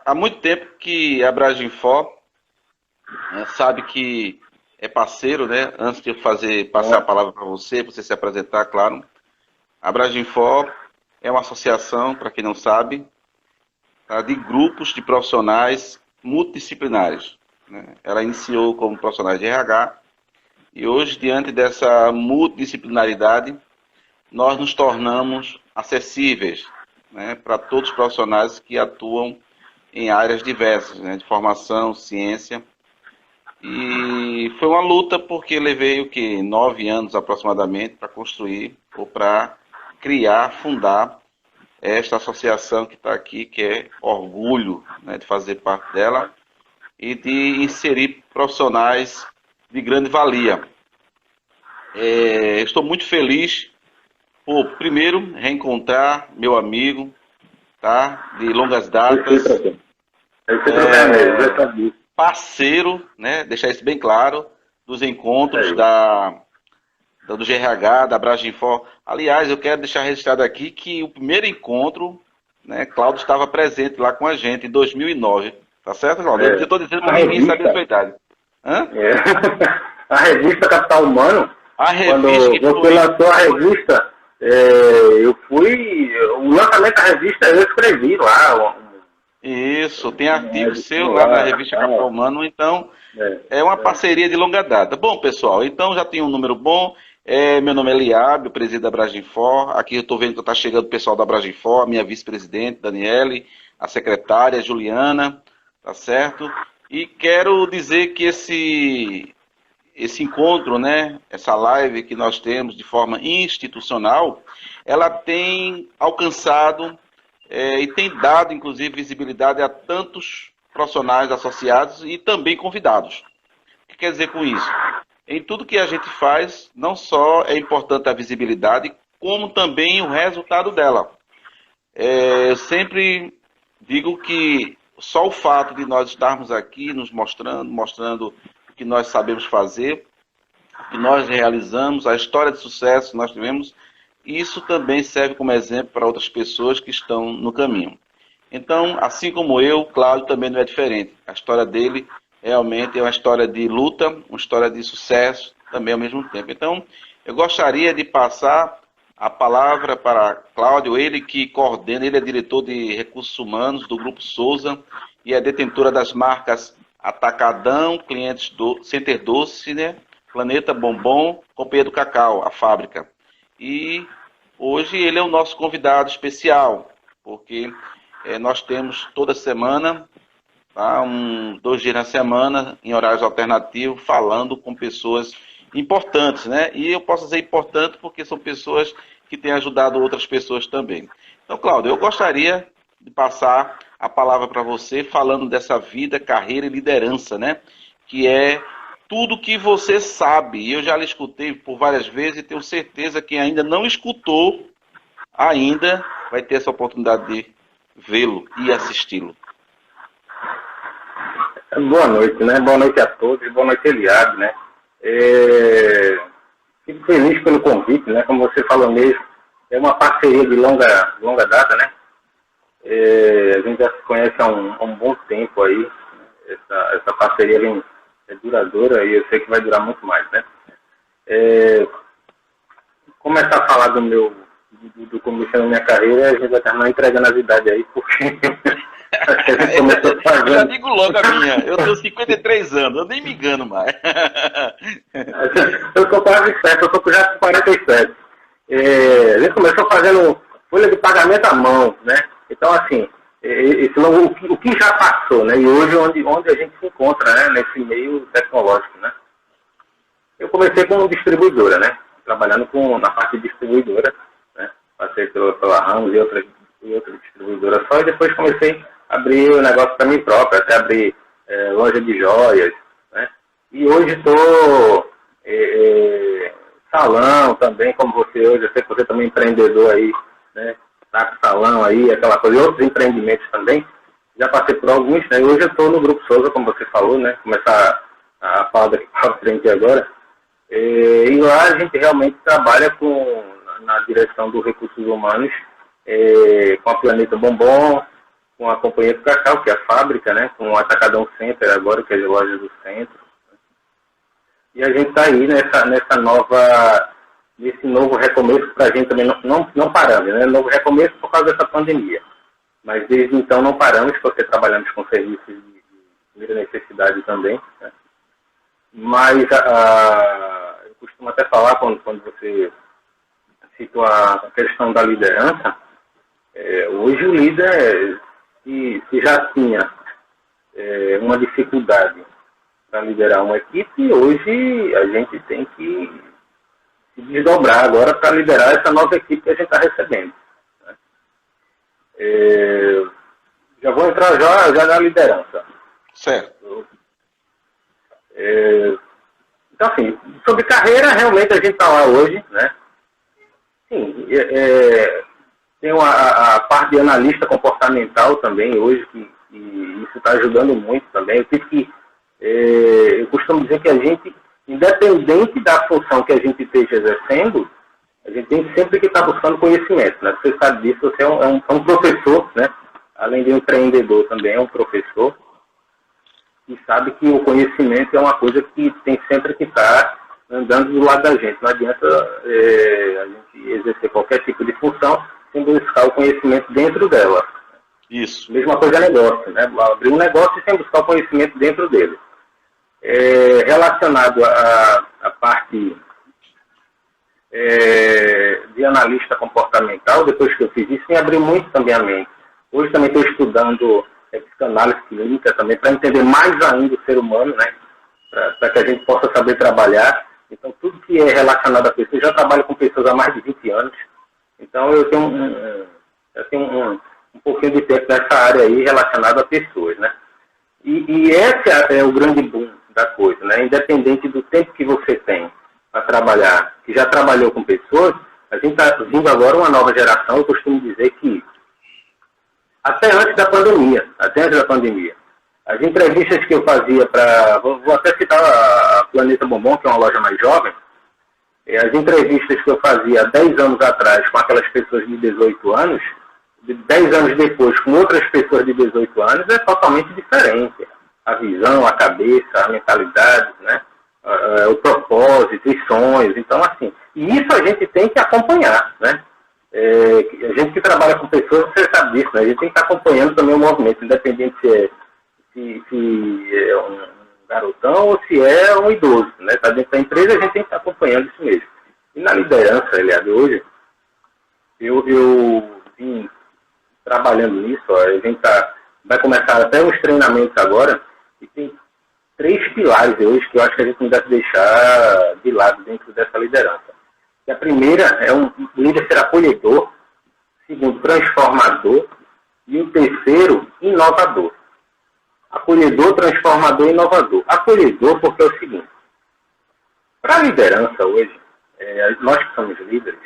há muito tempo que a Braginfo, né, sabe que é parceiro, né? Antes de eu passar a É, palavra para você se apresentar, claro. A Braginfo é uma associação, para quem não sabe, tá, de grupos de profissionais multidisciplinares, né? Ela iniciou como profissional de RH e hoje, diante dessa multidisciplinaridade, nós nos tornamos acessíveis, né, para todos os profissionais que atuam em áreas diversas, né, de formação, ciência. E foi uma luta porque levei o que 9 anos aproximadamente para construir ou para criar, fundar esta associação que está aqui, que é orgulho, né, de fazer parte dela e de inserir profissionais de grande valia. Estou muito feliz por, primeiro, reencontrar meu amigo, tá, de longas datas, recíproco. Recíproco mesmo, eu sabia. parceiro, né, deixar isso bem claro, dos Isso encontros aí. do GRH, da Braginfo. Aliás, eu quero deixar registrado aqui que o primeiro encontro, né, Cláudio estava presente lá com a gente em 2009. Tá certo, Cláudio? Eu É, estou dizendo a para ninguém saber a sua revista, idade. Hã? é, a revista Capital Humano, A quando revista que você foi. lançou a revista, eu fui. O lançamento da revista eu escrevi lá. Isso, tem artigo seu Edição lá na lá, revista Capital tal. Humano, então É, é uma é. parceria de longa data. Bom, pessoal, então já tem um número bom. Meu nome é Eliabe, o presidente da Braginfo. Aqui eu estou vendo que está chegando o pessoal da Braginfo, a minha vice-presidente, Daniele, a secretária, Juliana, tá certo? E quero dizer que esse encontro, né, essa live que nós temos de forma institucional, ela tem alcançado e tem dado, inclusive, visibilidade a tantos profissionais associados e também convidados. O que quer dizer com isso? Em tudo que a gente faz, não só é importante a visibilidade, como também o resultado dela. Eu sempre digo que só o fato de nós estarmos aqui nos mostrando o que nós sabemos fazer, o que nós realizamos, a história de sucesso que nós tivemos, isso também serve como exemplo para outras pessoas que estão no caminho. Então, assim como eu, Cláudio também não é diferente. A história dele realmente é uma história de luta, uma história de sucesso também ao mesmo tempo. Então, eu gostaria de passar a palavra para Cláudio, ele que coordena, ele é diretor de recursos humanos do Grupo Souza e é detentora das marcas Atacadão, Clientes do Center Doce, né? Planeta Bombom, Companhia do Cacau, a fábrica. E hoje ele é o nosso convidado especial, porque nós temos toda semana, tá, 2 dias na semana, em horários alternativos, falando com pessoas importantes, né? E eu posso dizer importante porque são pessoas que têm ajudado outras pessoas também. Então, Cláudio, eu gostaria de passar a palavra para você, falando dessa vida, carreira e liderança, né? Que é tudo que você sabe. E eu já lhe escutei por várias vezes e tenho certeza que ainda não escutou, ainda vai ter essa oportunidade de vê-lo e assisti-lo. Boa noite, né? Boa noite a todos, boa noite, Eliade, né? É, Fico feliz pelo convite, né? Como você falou mesmo, é uma parceria de longa data, né? A gente já se conhece há um bom tempo aí, né? Essa parceria é duradoura e eu sei que vai durar muito mais, né? É, Começar a falar do começo da minha carreira, a gente vai terminar entregando as idades aí, porque acho que a gente começou Eu já fazendo. digo logo a minha, eu tenho 53 anos, eu nem me engano mais. Eu estou quase certo, eu estou já com 47. A gente começou fazendo folha de pagamento à mão, né? Então, assim, o que já passou, né? E hoje onde a gente se encontra, né? Nesse meio tecnológico, né? Eu comecei como distribuidora, né? Trabalhando na parte de distribuidora, né? Passei pela Ramos e outra distribuidora só, e depois comecei a abrir o negócio para mim próprio, até abrir loja de joias, né? E hoje estou salão também, como você hoje, eu sei que você também é empreendedor aí, né? Tá com salão aí, aquela coisa, e outros empreendimentos também. Já passei por alguns, né? E hoje eu estou no Grupo Souza, como você falou, né? Começar a falar daqui para frente agora. E lá a gente realmente trabalha na direção dos recursos humanos, com a Planeta Bombom, com a Companhia do Cacau, que é a fábrica, né, com o Atacadão Center agora, que é as lojas do centro. E a gente está aí nesse novo recomeço, para a gente também não paramos, né? Novo recomeço por causa dessa pandemia. Mas desde então não paramos, porque trabalhamos com serviços de primeira necessidade também, né? Mas eu costumo até falar, quando você citou a questão da liderança, hoje o líder, se já tinha uma dificuldade para liderar uma equipe, hoje a gente tem que se desdobrar agora para liderar essa nova equipe que a gente está recebendo, né? Já vou entrar já na liderança. Certo. Então, assim, sobre carreira, realmente a gente está lá hoje, né? Sim, tem a parte de analista comportamental também hoje, que isso está ajudando muito também. Eu costumo dizer que a gente, independente da função que a gente esteja exercendo, a gente tem sempre que estar buscando conhecimento, né? Você sabe disso, você é um professor, né? Além de um empreendedor também é um professor, e sabe que o conhecimento é uma coisa que tem sempre que estar andando do lado da gente. Não adianta a gente exercer qualquer tipo de função sem buscar o conhecimento dentro dela. Isso. Mesma coisa é negócio, né? Abrir um negócio sem buscar o conhecimento dentro dele. Relacionado à parte de analista comportamental, depois que eu fiz isso, me abriu muito também a mente. Hoje também estou estudando psicanálise clínica também, para entender mais ainda o ser humano, né? Para que a gente possa saber trabalhar. Então, tudo que é relacionado a pessoas, eu já trabalho com pessoas há mais de 20 anos, então eu tenho um pouquinho de tempo nessa área aí relacionada a pessoas, né? E esse é o grande boom da coisa, né? Independente do tempo que você tem para trabalhar, que já trabalhou com pessoas, a gente está vindo agora uma nova geração. Eu costumo dizer que até antes da pandemia, as entrevistas que eu fazia vou até citar a Planeta Bombom, que é uma loja mais jovem, as entrevistas que eu fazia há 10 anos atrás com aquelas pessoas de 18 anos, 10 anos depois com outras pessoas de 18 anos, é totalmente diferente. A visão, a cabeça, a mentalidade, né? O propósito, os sonhos. Então, assim, e isso a gente tem que acompanhar, né? A gente que trabalha com pessoas, você sabe disso, né? A gente tem que estar acompanhando também o movimento, independente se é um garotão ou se é um idoso, né? Está dentro da empresa, a gente tem que estar acompanhando isso mesmo. E na liderança, aliás, hoje, eu vim trabalhando nisso, a gente vai começar até uns treinamentos agora, e tem 3 pilares hoje que eu acho que a gente não deve deixar de lado dentro dessa liderança. A primeira é um líder ser acolhedor, o segundo, transformador, e o terceiro, inovador. Acolhedor, transformador e inovador. Acolhedor porque é o seguinte, para a liderança hoje, nós que somos líderes,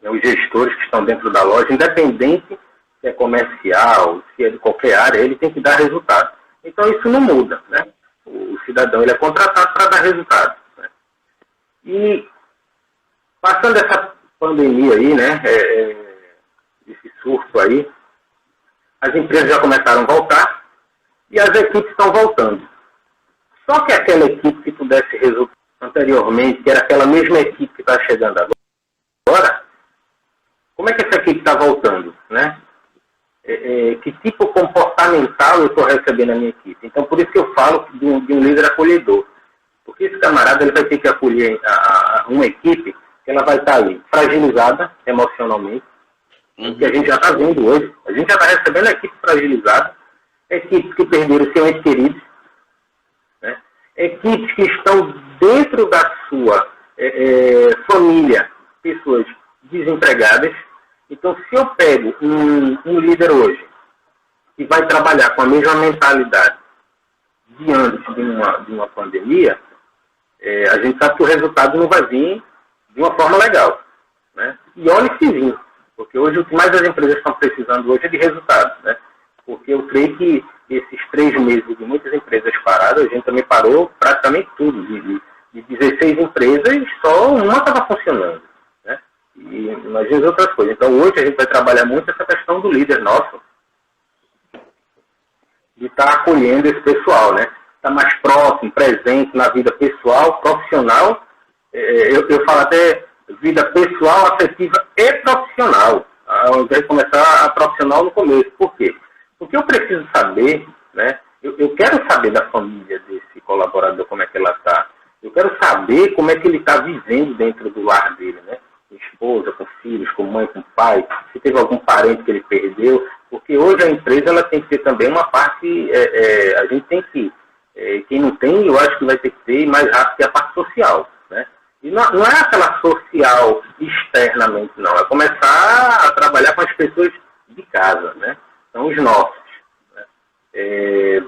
os gestores que estão dentro da loja, independente se é comercial, se é de qualquer área, ele tem que dar resultado. Então isso não muda, né? O cidadão ele é contratado para dar resultado, né? E passando essa pandemia aí, né, esse surto aí, as empresas já começaram a voltar e as equipes estão voltando. Só que aquela equipe que pudesse resultar anteriormente, que era aquela mesma equipe que está chegando agora, como é que essa equipe está voltando, né? Que tipo comportamental eu estou recebendo na minha equipe? Então, por isso que eu falo de um líder acolhedor. Porque esse camarada ele vai ter que acolher uma equipe que ela vai estar aí fragilizada emocionalmente, que a gente já está vendo hoje. A gente já está recebendo a equipe fragilizada, equipes que perderam seus entes queridos, né? Equipes que estão dentro da sua família, pessoas desempregadas. Então, se eu pego um líder hoje que vai trabalhar com a mesma mentalidade de antes de uma pandemia, a gente sabe que o resultado não vai vir de uma forma legal, né? E olha se vir, porque hoje o que mais as empresas estão precisando hoje é de resultado, né? Porque eu creio que esses 3 meses de muitas empresas paradas, a gente também parou praticamente tudo. De 16 empresas, só uma estava funcionando, né? E imagina outras coisas. Então hoje a gente vai trabalhar muito essa questão do líder nosso, de estar acolhendo esse pessoal, né? Estar mais próximo, presente na vida pessoal, profissional, eu falo até vida pessoal, afetiva e profissional, ao invés de começar a profissional no começo. Por quê? Porque eu preciso saber, né? Eu quero saber da família desse colaborador, como é que ela está. Eu quero saber como é que ele está vivendo dentro do lar dele, né? Com esposa, com filhos, com mãe, com pai, se teve algum parente que ele perdeu, porque hoje a empresa ela tem que ter também uma parte, a gente tem que, quem não tem, eu acho que vai ter que ter mais rápido que a parte social, né? E não é aquela social externamente, não, é começar a trabalhar com as pessoas de casa, né? São os nossos, né?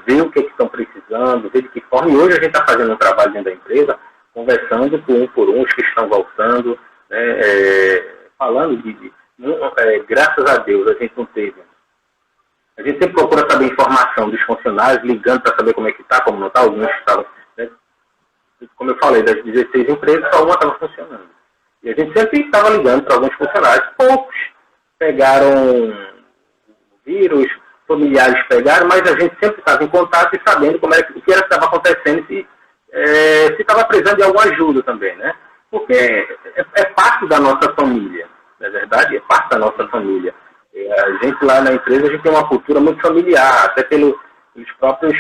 Ver o que estão precisando, ver de que forma, e hoje a gente está fazendo um trabalho dentro da empresa, conversando por um, os que estão voltando, falando graças a Deus, a gente não teve. A gente sempre procura saber informação dos funcionários, ligando para saber como é que está, como não está, alguns estavam, né? Como eu falei, das 16 empresas, só uma estava funcionando. E a gente sempre estava ligando para alguns funcionários. Poucos pegaram vírus, familiares pegaram, mas a gente sempre estava em contato e sabendo o que era que estava acontecendo, se estava precisando de alguma ajuda também, né? Porque é parte da nossa família, não é verdade? É parte da nossa família. A gente lá na empresa, a gente tem uma cultura muito familiar, até pelos próprios,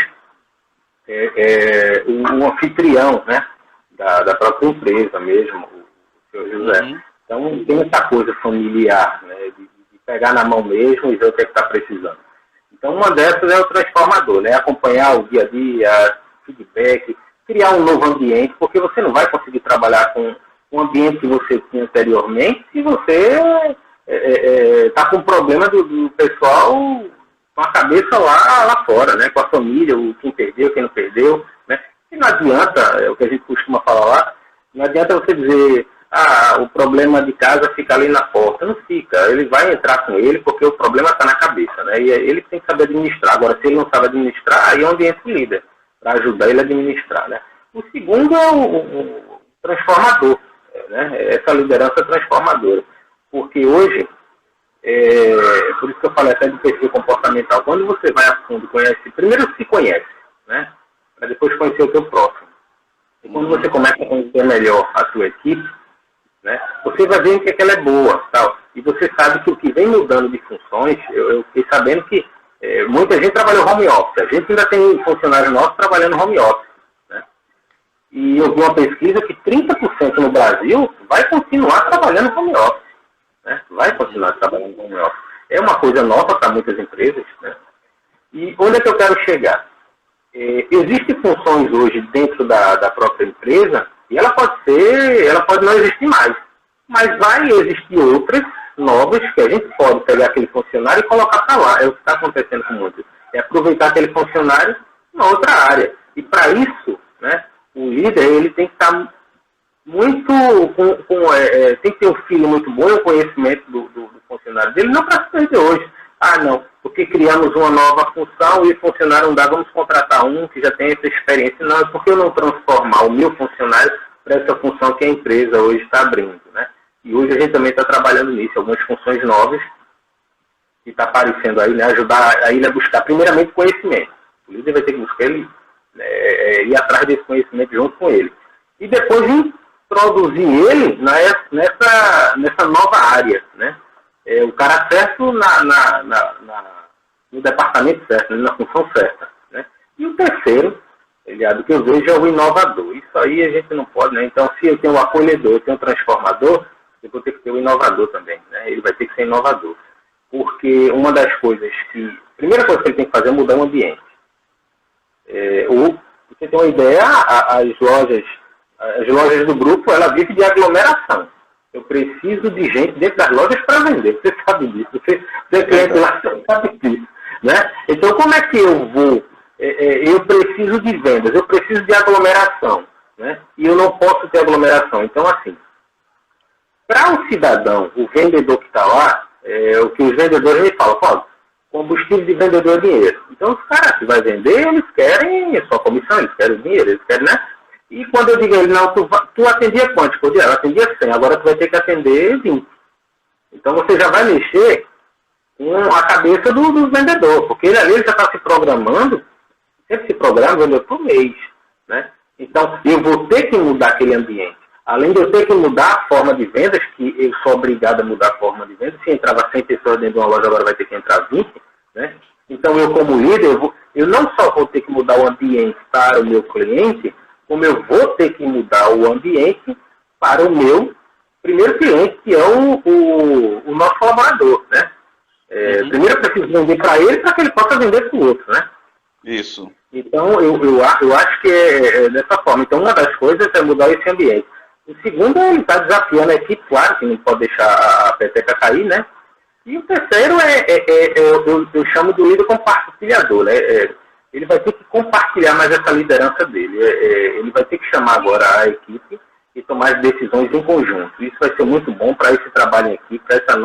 o anfitrião, né? Da própria empresa mesmo, o senhor José. Uhum. Então tem essa coisa familiar, né? De pegar na mão mesmo e ver o que está precisando. Então uma dessas é o transformador, né? Acompanhar o dia a dia, feedback, criar um novo ambiente, porque você não vai conseguir trabalhar com o ambiente que você tinha anteriormente se você está com problema do pessoal com a cabeça lá fora, né? Com a família, quem perdeu, quem não perdeu, né? E não adianta, é o que a gente costuma falar lá, não adianta você dizer, o problema de casa fica ali na porta. Não fica, ele vai entrar com ele porque o problema está na cabeça, né? E ele tem que saber administrar. Agora, se ele não sabe administrar, aí é onde entra o líder, para ajudar ele a administrar, né? O segundo é o transformador, né? Essa liderança transformadora. Porque hoje, por isso que eu falei até de perfil comportamental, quando você vai a fundo, primeiro se conhece, né? Para depois conhecer o teu próximo. E quando você começa a conhecer melhor a sua equipe, né, você vai ver que ela é boa, tal. E você sabe que o que vem mudando de funções, eu fiquei sabendo que muita gente trabalhou home office. A gente ainda tem funcionários nossos trabalhando home office, né? E eu vi uma pesquisa que 30% no Brasil vai continuar trabalhando home office, né? Vai continuar trabalhando home office. É uma coisa nova para muitas empresas, né? E onde é que eu quero chegar? Existem funções hoje dentro da própria empresa e ela pode não existir mais, mas vai existir outras novas que a gente pode pegar aquele funcionário e colocar para lá. É o que está acontecendo com muitos. É aproveitar aquele funcionário na outra área. E para isso, né, o líder ele tem que estar muito tem que ter um feeling muito bom e um conhecimento do funcionário dele, não para se perder hoje. Não, porque criamos uma nova função e o funcionário não dá, vamos contratar um que já tem essa experiência. Não, é porque eu não transformar o meu funcionário para essa função que a empresa hoje está abrindo, né? E hoje a gente também está trabalhando nisso, algumas funções novas que está aparecendo aí, né? Ajudar a ele a buscar primeiramente conhecimento. O líder vai ter que buscar ele, ir atrás desse conhecimento junto com ele. E depois introduzir ele nessa nova área, né? O cara certo no departamento certo, na função certa, né? E o terceiro, do que eu vejo, é o inovador. Isso aí a gente não pode, né? Então, se eu tenho o acolhedor, eu tenho o transformador, eu vou ter que ter o inovador também, né? Ele vai ter que ser inovador. Porque uma das coisas a primeira coisa que ele tem que fazer é mudar o ambiente. Você tem uma ideia, as lojas do grupo, ela vive de aglomeração. Eu preciso de gente dentro das lojas para vender. Você sabe disso. Você é cliente lá, você sabe disso, né? Então, como é que eu vou? Eu preciso de vendas, eu preciso de aglomeração, né? E eu não posso ter aglomeração. Então, assim, para o cidadão, o vendedor que está lá, o que os vendedores me falam, combustível de vendedor é dinheiro. Então, os caras que vai vender, eles querem a sua comissão, eles querem o dinheiro, eles querem, né? E quando eu digo a ele, não, tu atendia quanto? Eu atendia 100, agora tu vai ter que atender 20. Então você já vai mexer com a cabeça do vendedor, porque ele ali já está se programando, sempre se programa, vendedor por mês, né? Então, eu vou ter que mudar aquele ambiente. Além de eu ter que mudar a forma de vendas, que eu sou obrigado a mudar a forma de vendas, se entrava 100 pessoas dentro de uma loja, agora vai ter que entrar 20, né? Então, eu como líder, eu não só vou ter que mudar o ambiente para o meu cliente, como eu vou ter que mudar o ambiente para o meu primeiro cliente, que é o nosso colaborador, né? Primeiro eu preciso vender para ele, para que ele possa vender para o outro, né? Isso. Então, eu acho que é dessa forma. Então, uma das coisas é mudar esse ambiente. O segundo, ele está desafiando a equipe, claro, que não pode deixar a peteca cair, né? E o terceiro eu chamo do líder compartilhador, né? Ele vai ter que compartilhar mais essa liderança dele. Ele vai ter que chamar agora a equipe e tomar as decisões em conjunto. Isso vai ser muito bom para esse trabalho em equipe, para essa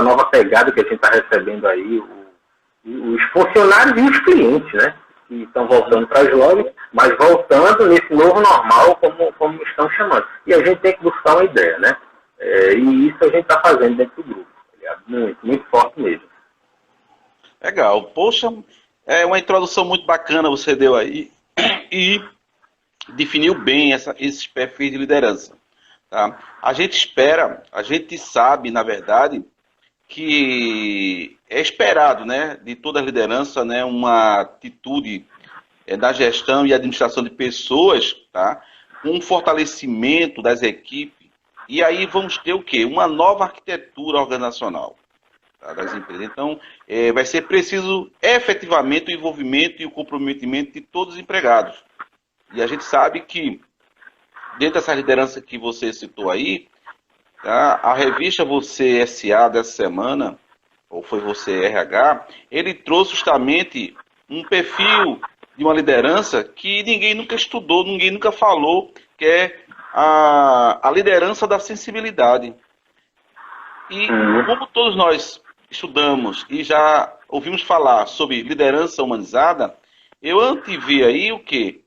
nova pegada que a gente está recebendo aí, os funcionários e os clientes, né? Que estão voltando para as lojas, mas voltando nesse novo normal, como estão chamando. E a gente tem que buscar uma ideia, né? E isso a gente está fazendo dentro do grupo. Muito, muito forte mesmo. Legal. Poxa, é uma introdução muito bacana você deu aí e definiu bem esses perfis de liderança. Tá? A gente sabe, na verdade, que é esperado, né, de toda a liderança, né, uma atitude da gestão e administração de pessoas, tá, com um fortalecimento das equipes, e aí vamos ter o quê? Uma nova arquitetura organizacional, tá, das empresas. Então, vai ser preciso efetivamente o envolvimento e o comprometimento de todos os empregados. E a gente sabe que, dentro dessa liderança que você citou aí, tá, a revista Você S.A. dessa semana, ou foi Você RH, ele trouxe justamente um perfil de uma liderança que ninguém nunca estudou, ninguém nunca falou, que é a liderança da sensibilidade. E como todos nós estudamos e já ouvimos falar sobre liderança humanizada, eu antevi aí o quê?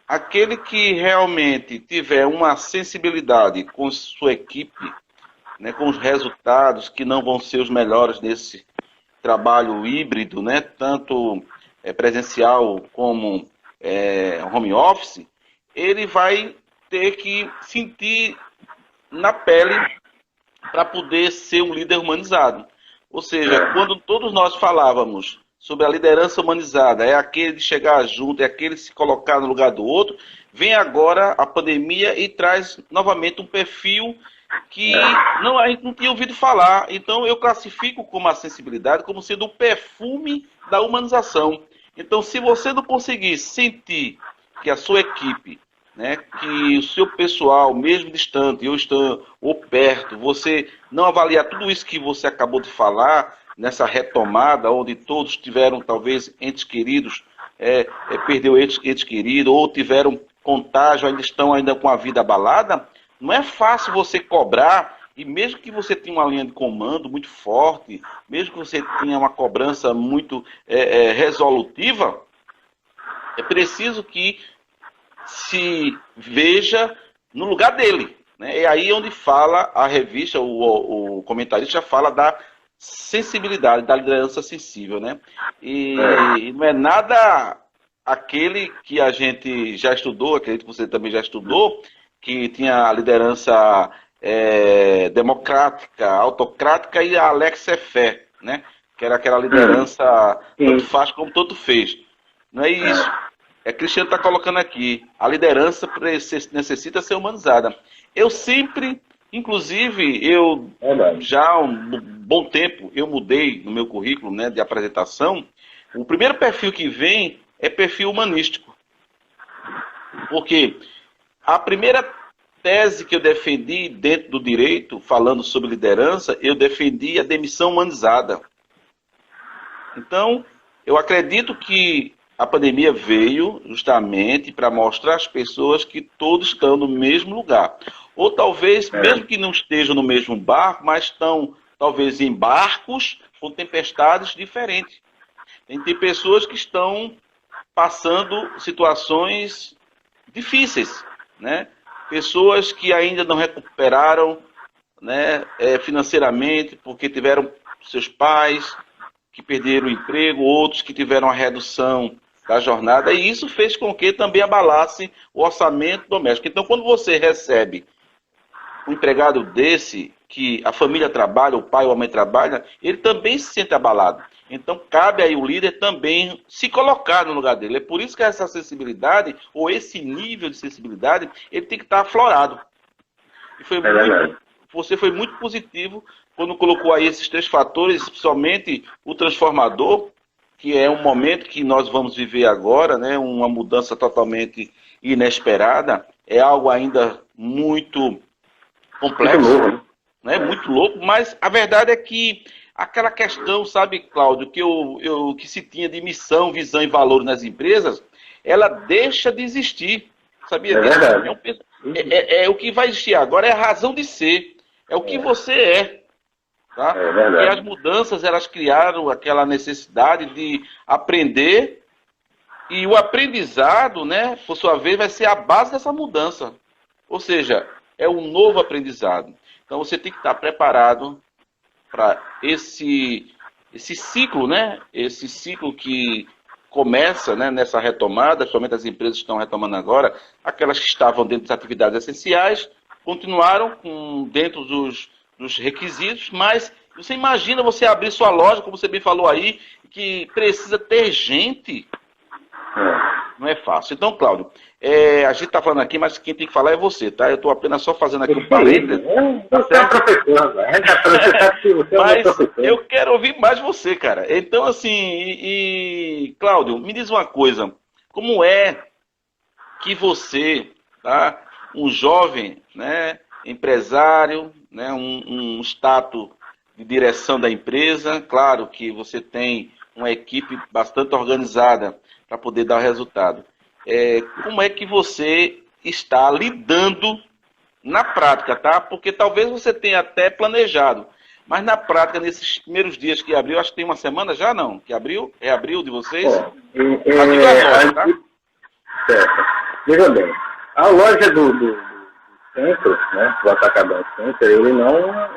Aquele que realmente tiver uma sensibilidade com sua equipe, né, com os resultados que não vão ser os melhores nesse trabalho híbrido, né, tanto presencial como home office, ele vai ter que sentir na pele para poder ser um líder humanizado. Ou seja, quando todos nós falávamos sobre a liderança humanizada, é aquele de chegar junto, é aquele de se colocar no lugar do outro, vem agora a pandemia e traz novamente um perfil que a gente não tinha ouvido falar. Então eu classifico como a sensibilidade como sendo um perfume da humanização. Então se você não conseguir sentir que a sua equipe, né, que o seu pessoal, mesmo distante, ou perto, você não avaliar tudo isso que você acabou de falar, nessa retomada, onde todos tiveram, talvez, entes queridos, perdeu entes queridos, ou tiveram contágio, ainda estão com a vida abalada, não é fácil você cobrar, e mesmo que você tenha uma linha de comando muito forte, mesmo que você tenha uma cobrança muito resolutiva, é preciso que se veja no lugar dele. Né? É aí onde fala a revista, o comentarista fala da sensibilidade, da liderança sensível, né? E não é nada aquele que a gente já estudou, acredito que você também já estudou, que tinha a liderança democrática, autocrática e a laissez-faire, né? Que era aquela liderança tanto faz como tanto fez. Não é isso. Cristiano está colocando aqui, a liderança necessita ser humanizada. Eu sempre, inclusive, já há um bom tempo, eu mudei no meu currículo, né, de apresentação. O primeiro perfil que vem é perfil humanístico. Porque a primeira tese que eu defendi dentro do direito, falando sobre liderança, eu defendi a demissão humanizada. Então, eu acredito que a pandemia veio justamente para mostrar às pessoas que todos estão no mesmo lugar. Ou talvez, mesmo que não estejam no mesmo barco, mas estão talvez em barcos com tempestades diferentes. Tem pessoas que estão passando situações difíceis, né? Pessoas que ainda não recuperaram, né, financeiramente, porque tiveram seus pais, que perderam o emprego, outros que tiveram a redução da jornada, e isso fez com que também abalasse o orçamento doméstico. Então, quando você recebe um empregado desse, que a família trabalha, o pai ou a mãe trabalha, ele também se sente abalado. Então, cabe aí o líder também se colocar no lugar dele. É por isso que essa sensibilidade, ou esse nível de sensibilidade, ele tem que estar aflorado. E você foi muito positivo quando colocou aí esses 3 fatores, principalmente o transformador, que é um momento que nós vamos viver agora, né? Uma mudança totalmente inesperada, é algo ainda muito complexo, né? Muito louco, mas a verdade é que aquela questão, sabe, Cláudio, que se tinha de missão, visão e valor nas empresas, ela deixa de existir, sabia disso? É o que vai existir agora é a razão de ser, é o que você é. Tá? Porque as mudanças, elas criaram aquela necessidade de aprender, e o aprendizado, né, por sua vez, vai ser a base dessa mudança. Ou seja, é um novo aprendizado. Então você tem que estar preparado para esse ciclo, né? Esse ciclo que começa, né, nessa retomada, somente as empresas que estão retomando agora, aquelas que estavam dentro das atividades essenciais, continuaram dentro dos requisitos, mas você imagina você abrir sua loja, como você bem falou aí, que precisa ter gente. Não é fácil. Então, Cláudio, a gente está falando aqui, mas quem tem que falar é você, tá? Eu estou apenas só fazendo aqui um parênteses. Você é professor, mas eu quero ouvir mais você, cara. Então, assim, Cláudio, me diz uma coisa. Como é que você, tá, um jovem, né, empresário, né, um status de direção da empresa, claro que você tem uma equipe bastante organizada para poder dar o resultado. Como é que você está lidando na prática, tá? Porque talvez você tenha até planejado, mas na prática, nesses primeiros dias que abriu, acho que tem uma semana já, não? Que abriu? É abril de vocês? Tá? Certo. Veja bem, a loja do centro, né, do Atacadão Center,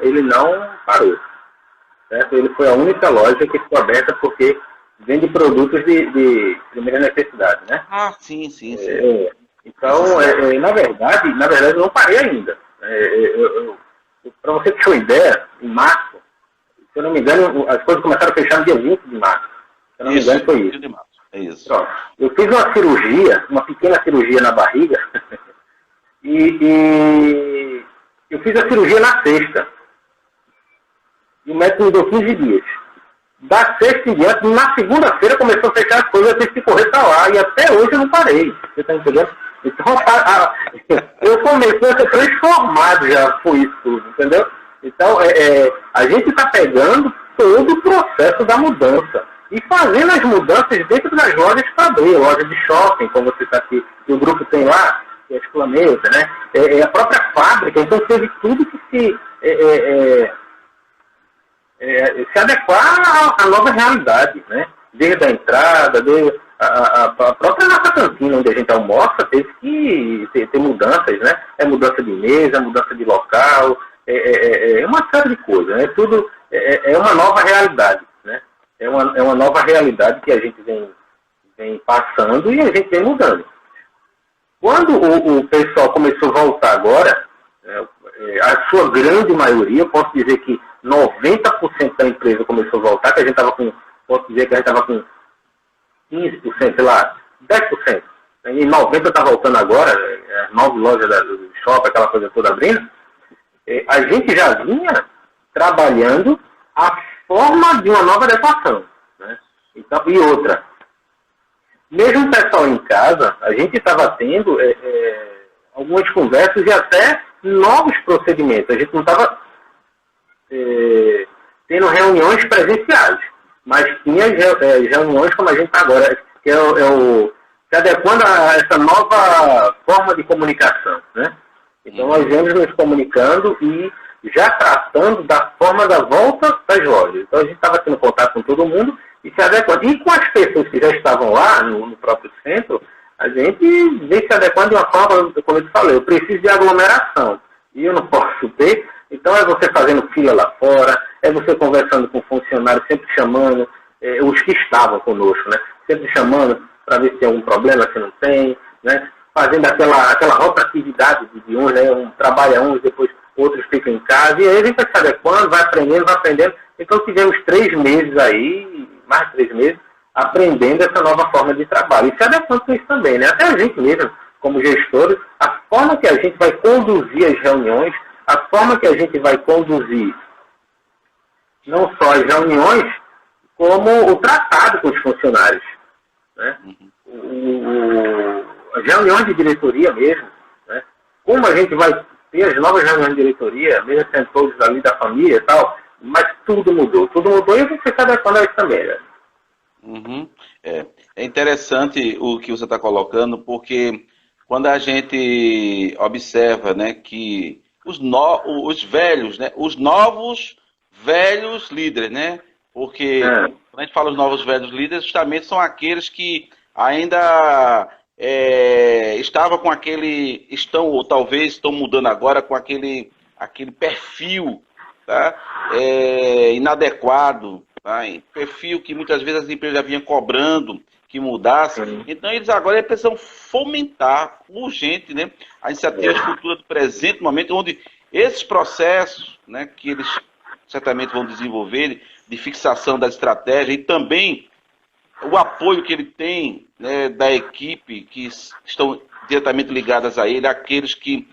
ele não parou. Certo? Ele foi a única loja que ficou aberta porque vende produtos de primeira necessidade, né? Ah, sim. Então, na verdade, eu não parei ainda. Para você ter uma ideia, em março, se eu não me engano, as coisas começaram a fechar no dia 20 de março. Se eu não me engano, foi isso. De março. É isso. Pronto. Eu fiz uma cirurgia, uma pequena cirurgia na barriga, e eu fiz a cirurgia na sexta. E o médico me deu 15 dias. Da sexta em diante, na segunda-feira começou a fechar as coisas, eu tive que correr pra lá, e até hoje eu não parei. Você tá entendendo? Então, eu comecei a ser transformado já por isso tudo, entendeu? Então, a gente está pegando todo o processo da mudança e fazendo as mudanças dentro das lojas para abrir, loja de shopping, como você está aqui, que o grupo tem lá, que é as Planeta, né? A própria fábrica, então teve tudo que se adequar à nova realidade, né? Desde a entrada, a própria nossa cantina onde a gente almoça teve que ter mudanças, né? Mudança de mesa, mudança de local, uma série de coisas, né? Tudo é uma nova realidade, né? É uma nova realidade que a gente vem passando e a gente vem mudando. Quando o pessoal começou a voltar agora, a sua grande maioria, eu posso dizer que 90% da empresa começou a voltar, que a gente estava com, posso dizer que a gente estava com 15%, sei lá, 10%. E 90% está voltando agora, as 9 lojas do shopping, aquela coisa toda abrindo. A gente já vinha trabalhando a forma de uma nova adequação, né? Então, e outra, mesmo o pessoal em casa, a gente estava tendo algumas conversas e até novos procedimentos. A gente não estava tendo reuniões presenciais, mas tinha reuniões como a gente está agora, que se adequando a essa nova forma de comunicação, né? Então nós vamos nos comunicando e já tratando da forma da volta das lojas. Então a gente estava tendo contato com todo mundo e se adequando. E com as pessoas que já estavam lá no próprio centro, a gente vem se adequando de uma forma, como eu te falei, eu preciso de aglomeração. E eu não posso ter Então é você fazendo fila lá fora, é você conversando com funcionários, sempre chamando, os que estavam conosco, né? Sempre chamando para ver se tem algum problema, se não tem, né? Fazendo aquela rotatividade de uns, né? Um trabalha uns, depois outros ficam em casa, e aí a gente vai se adequando, vai aprendendo. Então tivemos 3 meses aí, mais de 3 meses, aprendendo essa nova forma de trabalho. E se adequando com isso também, né? Até a gente mesmo, como gestores, a forma que a gente vai conduzir as reuniões, a forma que a gente vai conduzir não só as reuniões, como o tratado com os funcionários, né? As reuniões de diretoria mesmo, né? Como a gente vai ter as novas reuniões de diretoria, mesmo sendo todos ali da família e tal, mas tudo mudou e a gente se adequando a isso também, né? É interessante o que você está colocando, porque quando a gente observa, né, que os velhos, né, os novos velhos líderes, né, porque quando a gente fala os novos velhos líderes, justamente são aqueles que ainda estavam com ou talvez estão mudando agora com aquele perfil, tá, inadequado, tá, perfil que muitas vezes as empresas já vinham cobrando que mudasse. Então eles agora precisam fomentar urgente, né, a iniciativa de cultura do presente momento, onde esses processos, né, que eles certamente vão desenvolver, de fixação da estratégia e também o apoio que ele tem, né, da equipe que estão diretamente ligadas a ele, aqueles que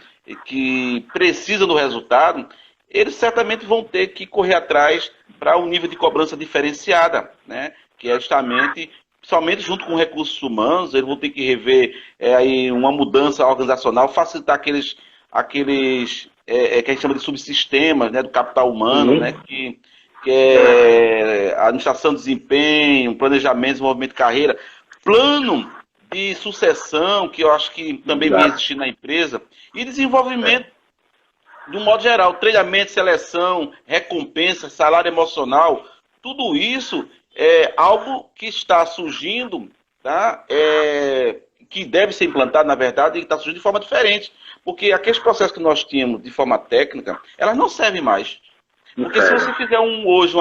precisam do resultado, eles certamente vão ter que correr atrás para um nível de cobrança diferenciada, né, que é justamente, somente junto com recursos humanos, eles vão ter que rever aí uma mudança organizacional, facilitar aqueles que a gente chama de subsistemas, né, do capital humano, né, que é administração de desempenho, planejamento, desenvolvimento de carreira, plano de sucessão, que eu acho que também vai existir na empresa, e desenvolvimento de um modo geral, treinamento, seleção, recompensa, salário emocional, tudo isso é algo que está surgindo, tá? Que deve ser implantado, na verdade, e está surgindo de forma diferente, porque aqueles processos que nós tínhamos de forma técnica, elas não servem mais. Porque se você fizer hoje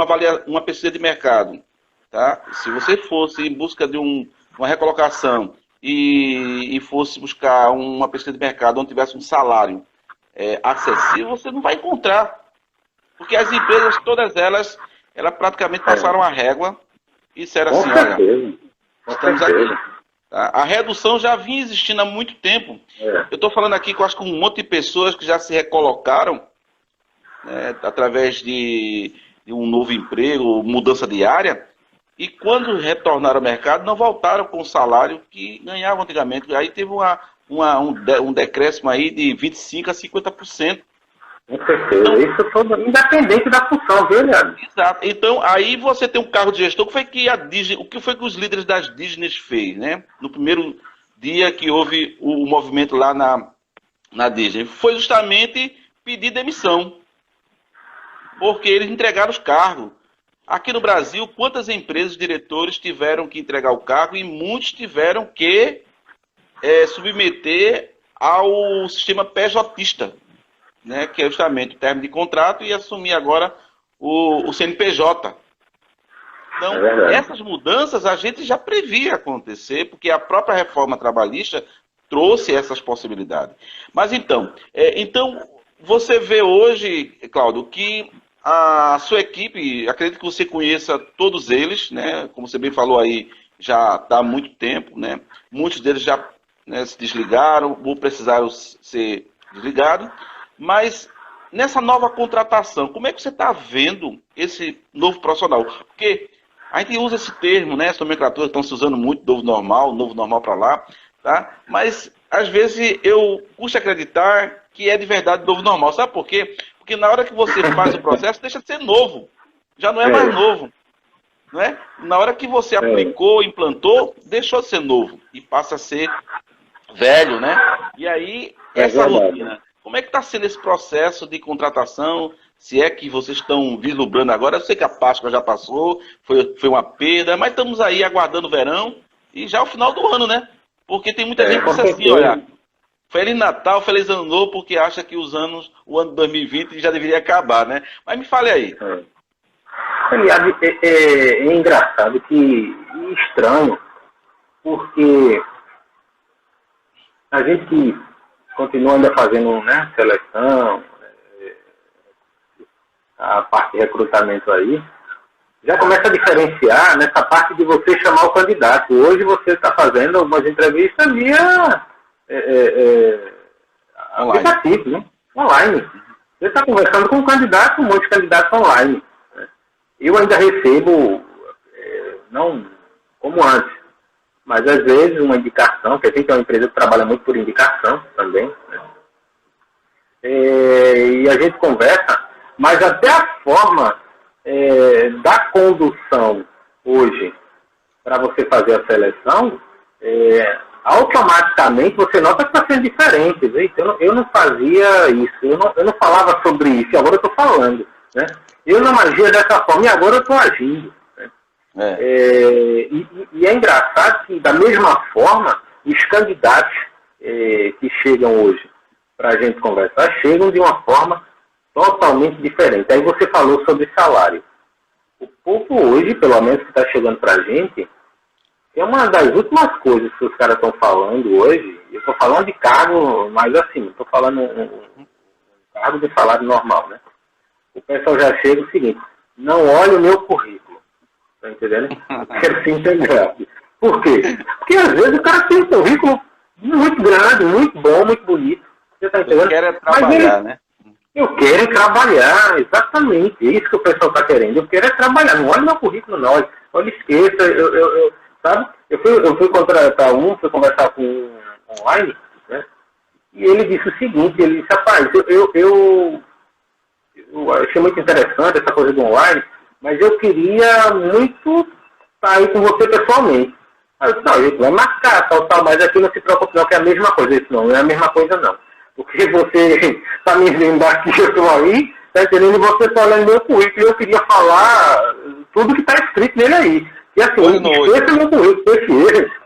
uma pesquisa de mercado, tá? Se você fosse em busca de uma recolocação e fosse buscar uma pesquisa de mercado onde tivesse um salário acessível, você não vai encontrar. Porque as empresas, todas elas praticamente passaram a régua e disseram assim, olha, estamos aqui. Tá? A redução já vinha existindo há muito tempo. Eu estou falando aqui com acho que um monte de pessoas que já se recolocaram, né, através de um novo emprego, mudança de área, e quando retornaram ao mercado, não voltaram com o salário que ganhavam antigamente. Aí teve um decréscimo aí de 25% a 50%. Com certeza. Então, isso todo independente da função, viu, Leandro? Exato. Então, aí você tem um cargo de gestor. O que foi que os líderes das Disney fez, né? No primeiro dia que houve o movimento lá na Disney, foi justamente pedir demissão. Porque eles entregaram os cargos. Aqui no Brasil, quantas empresas, diretores tiveram que entregar o cargo e muitos tiveram que submeter ao sistema PJista, né, que é justamente o término de contrato, e assumir agora o CNPJ. Então, essas mudanças a gente já previa acontecer, porque a própria reforma trabalhista trouxe essas possibilidades. Mas então você vê hoje, Cláudio, que a sua equipe, acredito que você conheça todos eles, né? Como você bem falou aí, já há muito tempo, né? Muitos deles já, né, se desligaram, ou precisaram ser desligados. Mas nessa nova contratação, como é que você está vendo esse novo profissional? Porque a gente usa esse termo, né? As nomenclaturas estão se usando muito, novo normal para lá, tá? Mas às vezes eu custa acreditar que é de verdade novo normal. Sabe por quê? Porque na hora que você faz o processo, deixa de ser novo. Já não é mais novo. Não é? Na hora que você aplicou, implantou, deixou de ser novo. E passa a ser velho, né? E aí, essa rotina. Como é que está sendo esse processo de contratação? Se é que vocês estão vislumbrando agora? Eu sei que a Páscoa já passou, foi uma perda, mas estamos aí aguardando o verão e já o final do ano, né? Porque tem muita gente que diz assim, olha, Feliz Natal, Feliz Ano Novo, porque acha que o ano 2020 já deveria acabar, né? Mas me fale aí. Aliás, é engraçado e estranho, porque a gente continua ainda fazendo, né, seleção, a parte de recrutamento aí, já começa a diferenciar nessa parte de você chamar o candidato. Hoje você está fazendo algumas entrevistas via aplicativo, né? Online. Você está conversando com um candidato, um monte de candidatos online. Né? Eu ainda recebo, não como antes, mas às vezes uma indicação, porque a gente é uma empresa que trabalha muito por indicação também, né? E a gente conversa, mas até a forma da condução hoje para você fazer a seleção, automaticamente você nota que está sendo diferente. Eu não fazia isso, eu não falava sobre isso, e agora eu estou falando. Né? Eu não agia dessa forma e agora eu estou agindo. Né? E é engraçado que, da mesma forma, os candidatos que chegam hoje para a gente conversar, chegam de uma forma totalmente diferente. Aí você falou sobre salário. O povo hoje, pelo menos que está chegando para a gente, é uma das últimas coisas que os caras estão falando hoje. Eu estou falando de cargo, mas assim, estou falando um cargo de salário normal, né? O pessoal já chega o seguinte: não olha o meu currículo. Tá entendendo? Quero se entender. Por quê? Porque às vezes o cara tem um currículo muito grande, muito bom, muito bonito. Você tá entendendo? Quer trabalhar, né? Eu quero trabalhar, exatamente. É isso que o pessoal está querendo. Eu quero trabalhar. Não olha meu currículo, não. Olha, esqueça. Sabe? Eu fui contratar fui conversar com um online, né? E ele disse o seguinte: ele disse, rapaz, eu achei muito interessante essa coisa do online, mas eu queria muito sair com você pessoalmente. Aí eu disse, não, a gente vai marcar, tal, mas aqui não se preocupe não, que é a mesma coisa. Eu disse, não é a mesma coisa não. Porque você está me vendo aqui, eu estou aí, está entendendo? E você está olhando meu currículo, e eu queria falar tudo que está escrito nele aí. E assim, esse é meu currículo,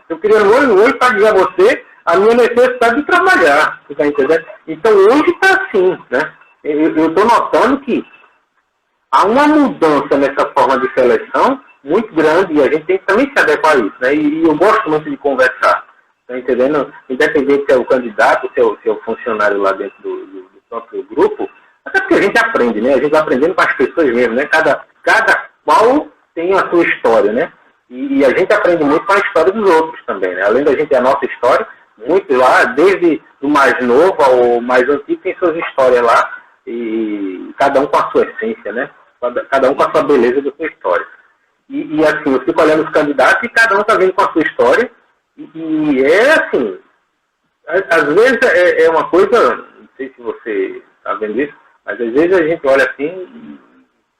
eu queria no olho para dizer a você a minha necessidade de trabalhar, você está entendendo? Então hoje está assim, né? Eu estou notando que há uma mudança nessa forma de seleção muito grande e a gente tem que também se adequar a isso, né? E eu gosto muito de conversar. Tá entendendo? Independente se é o candidato, se é o funcionário lá dentro do próprio grupo, até porque a gente aprende, né? A gente vai aprendendo com as pessoas mesmo, né? Cada qual tem a sua história, né? E a gente aprende muito com a história dos outros também, né? Além da gente ter a nossa história, muito lá, desde o mais novo ao mais antigo, tem suas histórias lá, e cada um com a sua essência, né? Cada um com a sua beleza da sua história. E assim, eu fico olhando os candidatos e cada um está vindo com a sua história. E é assim, às vezes é uma coisa, não sei se você está vendo isso, mas às vezes a gente olha assim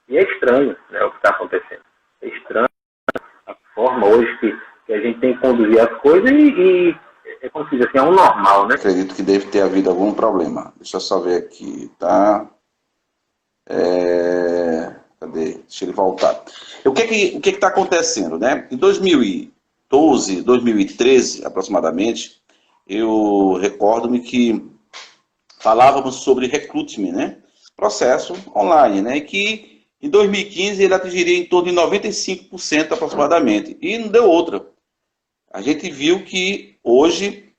e é estranho, né, o que está acontecendo. É estranho a forma hoje que a gente tem que conduzir as coisas e é como se diz assim, é um normal, né? Acredito que deve ter havido algum problema. Deixa eu só ver aqui, tá? Cadê? Deixa ele voltar. O que está acontecendo, né? Em 2012, 2013, aproximadamente, eu recordo-me que falávamos sobre recruitment, né? Processo online, né? E que em 2015 ele atingiria em torno de 95% aproximadamente. E não deu outra. A gente viu que hoje,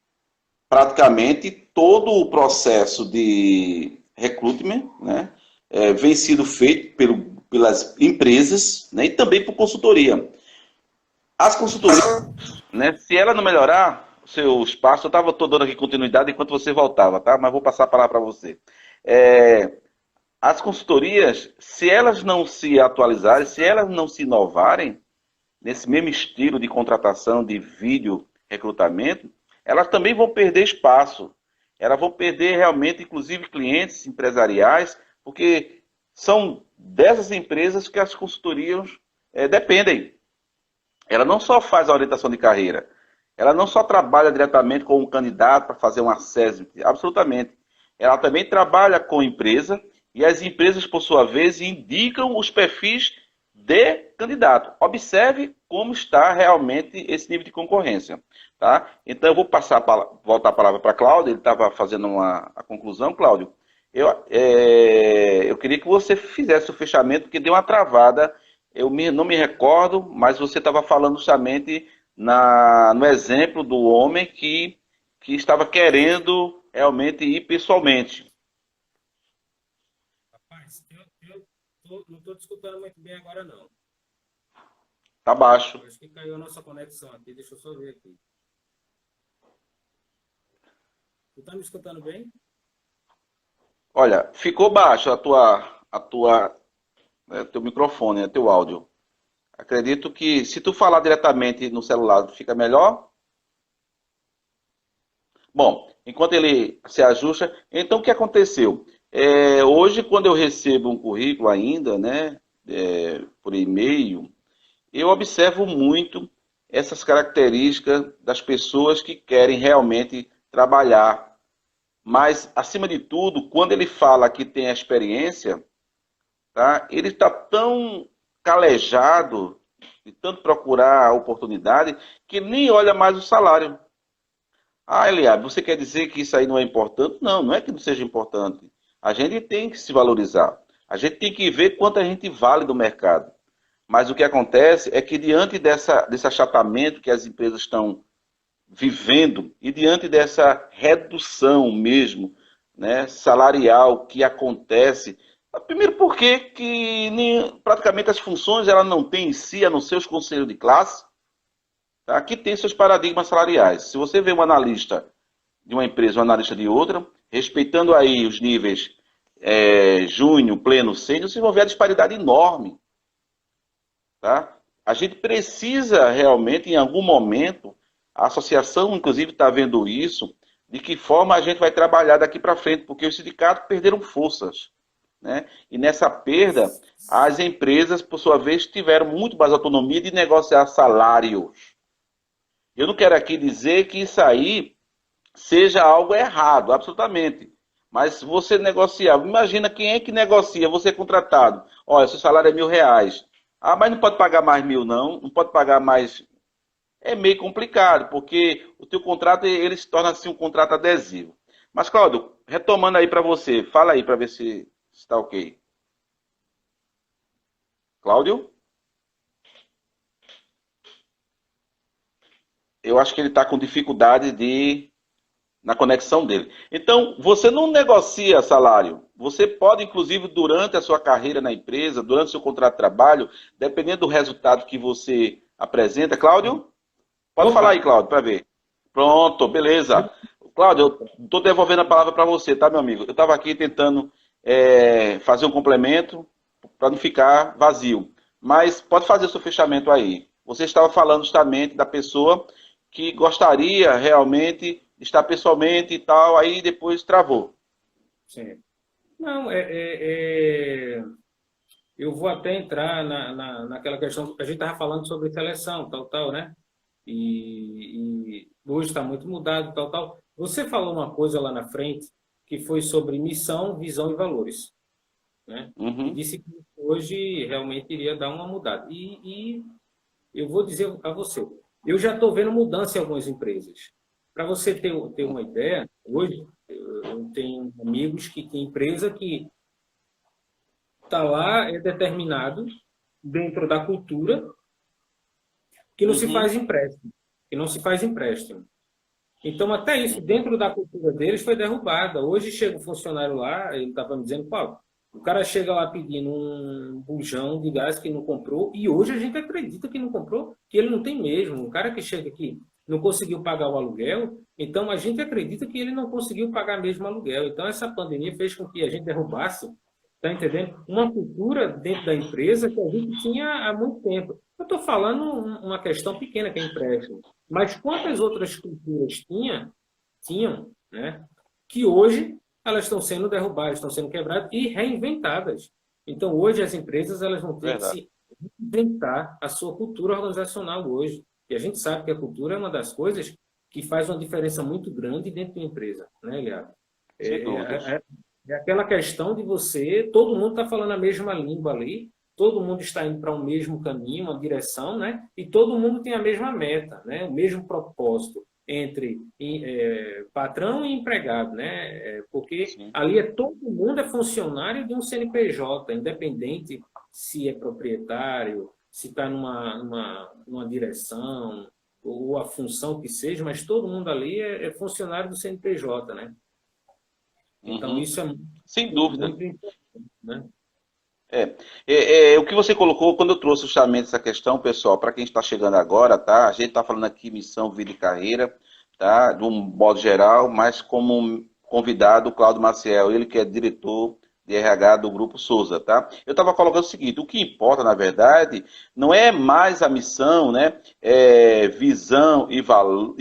praticamente, todo o processo de recruitment, né? Vem sido feito pelas empresas, né? E também por consultoria. As consultorias, né, se ela não melhorar o seu espaço, eu estou dando aqui continuidade enquanto você voltava, tá? Mas vou passar a palavra para você. As consultorias, se elas não se atualizarem, se elas não se inovarem, nesse mesmo estilo de contratação, de vídeo recrutamento, elas também vão perder espaço. Elas vão perder realmente, inclusive, clientes empresariais, porque são dessas empresas que as consultorias dependem. Ela não só faz a orientação de carreira, ela não só trabalha diretamente com o candidato para fazer um assessment, absolutamente. Ela também trabalha com a empresa e as empresas, por sua vez, indicam os perfis de candidato. Observe como está realmente esse nível de concorrência. Tá? Então, eu vou voltar a palavra para Cláudio, ele estava fazendo a conclusão. Cláudio, eu queria que você fizesse o fechamento, porque deu uma travada, não me recordo, mas você estava falando justamente no exemplo do homem que estava querendo realmente ir pessoalmente. Rapaz, não estou te escutando muito bem agora, não. Tá baixo. Acho que caiu a nossa conexão aqui. Deixa eu só ver aqui. Tu está me escutando bem? Olha, ficou baixo teu microfone, teu áudio. Acredito que se tu falar diretamente no celular, fica melhor. Bom, enquanto ele se ajusta, então o que aconteceu? Hoje, quando eu recebo um currículo ainda, né, por e-mail, eu observo muito essas características das pessoas que querem realmente trabalhar. Mas, acima de tudo, quando ele fala que tem a experiência, tá, ele está tão calejado de tanto procurar a oportunidade que nem olha mais o salário. Ah, Eliab, você quer dizer que isso aí não é importante? Não, não é que não seja importante. A gente tem que se valorizar. A gente tem que ver quanto a gente vale do mercado. Mas o que acontece é que diante desse achatamento que as empresas estão vivendo e diante dessa redução mesmo, né, salarial que acontece, primeiro porque que praticamente as funções ela não tem em si, a não ser os conselhos de classe, tá, que tem seus paradigmas salariais. Se você vê um analista de uma empresa, um analista de outra, respeitando aí os níveis júnior, pleno, sênior, vocês vão ver a disparidade enorme. Tá? A gente precisa realmente, em algum momento, a associação, inclusive, está vendo isso, de que forma a gente vai trabalhar daqui para frente, porque os sindicatos perderam forças. Né? E nessa perda, as empresas, por sua vez, tiveram muito mais autonomia de negociar salários. Eu não quero aqui dizer que isso aí seja algo errado, absolutamente. Mas você negociar, imagina quem é que negocia, você é contratado. Olha, seu salário é R$ 1.000. Ah, mas não pode pagar mais 1.000, não. Não pode pagar mais. É meio complicado, porque o teu contrato ele se torna assim um contrato adesivo. Mas, Cláudio, retomando aí para você, fala aí para ver se está ok. Cláudio? Eu acho que ele está com dificuldade na conexão dele. Então, você não negocia salário. Você pode, inclusive, durante a sua carreira na empresa, durante o seu contrato de trabalho, dependendo do resultado que você apresenta. Cláudio? Pode falar aí, Cláudio, para ver. Pronto, beleza. Cláudio, eu estou devolvendo a palavra para você, tá, meu amigo? Eu estava aqui tentando fazer um complemento para não ficar vazio. Mas pode fazer o seu fechamento aí. Você estava falando justamente da pessoa que gostaria realmente de estar pessoalmente e tal, aí depois travou. Sim. Não, eu vou até entrar naquela questão, a gente estava falando sobre seleção, tal, né? E hoje está muito mudado, tal. Você falou uma coisa lá na frente que foi sobre missão, visão e valores, né? Uhum. E disse que hoje realmente iria dar uma mudada. E eu vou dizer a você, eu já estou vendo mudança em algumas empresas. Para você ter uma ideia, hoje eu tenho amigos que têm empresa que está lá, é determinado dentro da cultura que não se faz empréstimo. Que não se faz empréstimo. Então, até isso, dentro da cultura deles, foi derrubada. Hoje chega o funcionário lá, ele estava me dizendo, Paulo, o cara chega lá pedindo um bujão de gás que não comprou, e hoje a gente acredita que não comprou, que ele não tem mesmo. O cara que chega aqui não conseguiu pagar o aluguel, então a gente acredita que ele não conseguiu pagar mesmo o aluguel. Então, essa pandemia fez com que a gente derrubasse, tá entendendo? Uma cultura dentro da empresa que a gente tinha há muito tempo. Eu estou falando uma questão pequena que é empréstimo. Mas quantas outras culturas tinham, né, que hoje elas estão sendo derrubadas, estão sendo quebradas e reinventadas. Então, hoje as empresas elas vão ter que se reinventar a sua cultura organizacional hoje. E a gente sabe que a cultura é uma das coisas que faz uma diferença muito grande dentro de uma empresa, né, Eliab? É aquela questão de todo mundo está falando a mesma língua ali, todo mundo está indo para o mesmo caminho, uma direção, né? E todo mundo tem a mesma meta, né? O mesmo propósito entre patrão e empregado, né? Porque Sim. ali todo mundo é funcionário de um CNPJ, independente se é proprietário, se está numa direção, ou a função que seja, mas todo mundo ali é funcionário do CNPJ, né? Então, Uhum. isso é Sem dúvida. muito importante, né? O que você colocou, quando eu trouxe justamente essa questão, pessoal, para quem está chegando agora, tá? A gente está falando aqui missão, vida e carreira, tá? De um modo geral, mas como convidado, o Cláudio Maciel, ele que é diretor de RH do Grupo Souza, tá? Eu estava colocando o seguinte, o que importa, na verdade, não é mais a missão, né? Visão e valor,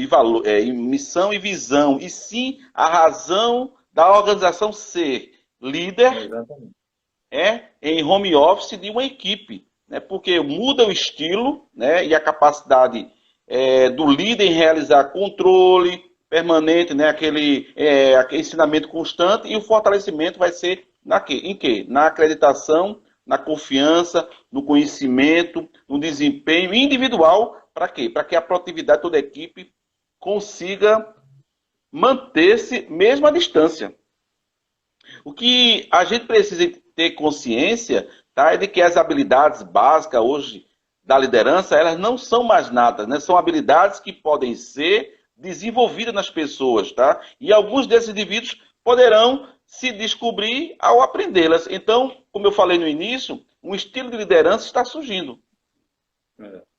missão e visão, e sim a razão da organização ser líder Exatamente. em home office de uma equipe, né? Porque muda o estilo, né? E a capacidade do líder em realizar controle permanente, né? Aquele ensinamento constante, e o fortalecimento vai ser em quê? Na acreditação, na confiança, no conhecimento, no desempenho individual, para quê? Para que a produtividade de toda a equipe consiga manter-se mesmo à distância. O que a gente precisa ter consciência, tá, é de que as habilidades básicas hoje da liderança, elas não são mais nada, né? São habilidades que podem ser desenvolvidas nas pessoas, tá? E alguns desses indivíduos poderão se descobrir ao aprendê-las. Então, como eu falei no início, um estilo de liderança está surgindo.